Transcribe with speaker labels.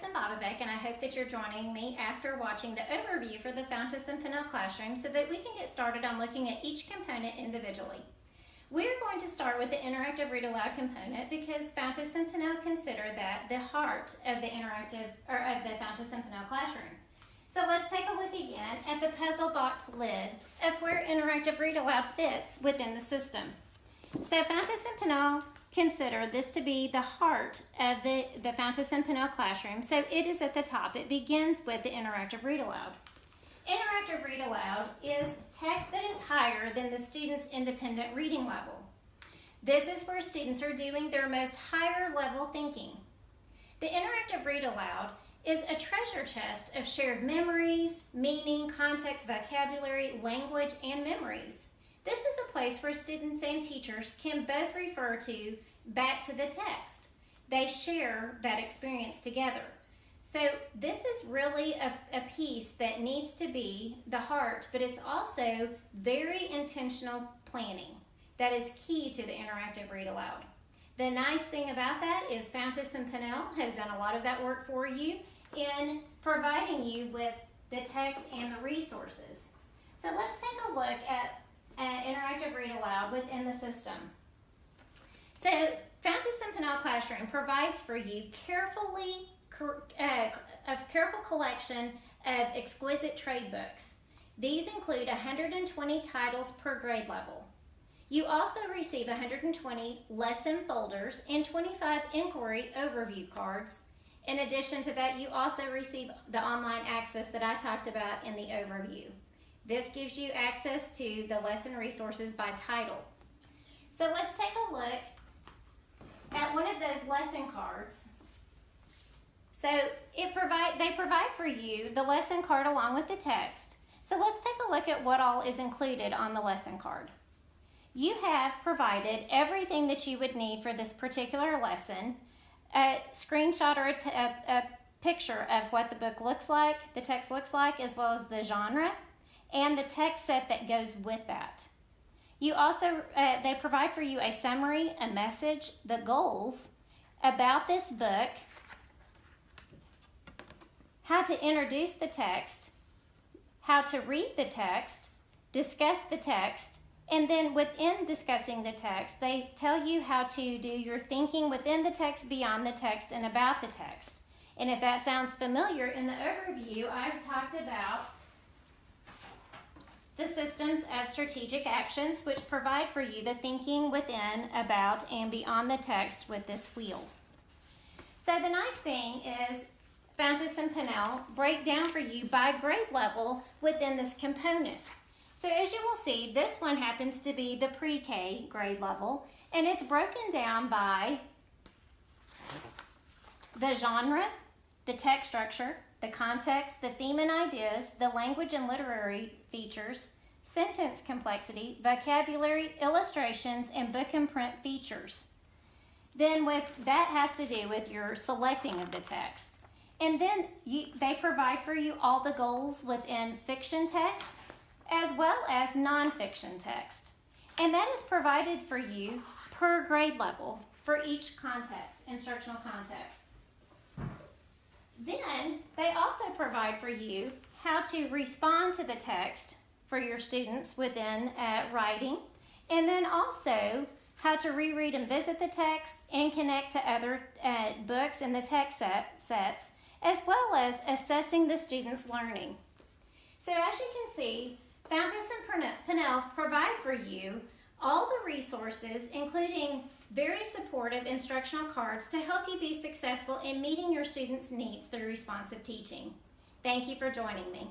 Speaker 1: Kristen Bobovec, and I hope that you're joining me after watching the overview for the Fountas and Pinnell classroom so that we can get started on looking at each component individually. We're going to start with the interactive read aloud component because Fountas and Pinnell consider that the heart of the Fountas and Pinnell classroom. So let's take a look again at the puzzle box lid of where interactive read aloud fits within the system. So Fountas and Pinnell consider this to be the heart of the Fountas and Pinnell classroom. So it is at the top. It begins with the interactive read aloud. Interactive read aloud is text that is higher than the student's independent reading level. This is where students are doing their most higher level thinking. The interactive read aloud is a treasure chest of shared memories, meaning, context, vocabulary, language, and memories. This is a place where students and teachers can both refer to back to the text. They share that experience together. So this is really a piece that needs to be the heart, but it's also very intentional planning that is key to the interactive read aloud. The nice thing about that is Fountas and Pinnell has done a lot of that work for you in providing you with the text and the resources. So let's take a look at interactive read aloud within the system. So Fountas and Pinnell Classroom provides for you a careful collection of exquisite trade books. These include 120 titles per grade level. You also receive 120 lesson folders and 25 inquiry overview cards. In addition to that, you also receive the online access that I talked about in the overview. This gives you access to the lesson resources by title. So let's take a look at one of those lesson cards. So they provide for you the lesson card along with the text. So let's take a look at what all is included on the lesson card. You have provided everything that you would need for this particular lesson, a screenshot or a picture of what the book looks like, the text looks like, as well as the genre, and the text set that goes with that. You also, they provide for you a summary, a message, the goals about this book, how to introduce the text, how to read the text, discuss the text, and then within discussing the text, they tell you how to do your thinking within the text, beyond the text, and about the text. And if that sounds familiar, in the overview, I've talked about the systems of strategic actions, which provide for you the thinking within, about, and beyond the text with this wheel. So the nice thing is Fountas and Pinnell break down for you by grade level within this component. So as you will see, this one happens to be the pre-K grade level, and it's broken down by the genre, the text structure, the context, the theme and ideas, the language and literary features, sentence complexity, vocabulary, illustrations, and book and print features. Then that has to do with your selecting of the text. And then they provide for you all the goals within fiction text as well as nonfiction text. And that is provided for you per grade level for each context, instructional context. Then they also provide for you how to respond to the text for your students within writing, and then also how to reread and visit the text and connect to other books in the text sets, as well as assessing the students' learning. So as you can see, Fountas and Pinnell provide for you all the resources, including very supportive instructional cards to help you be successful in meeting your students' needs through responsive teaching. Thank you for joining me.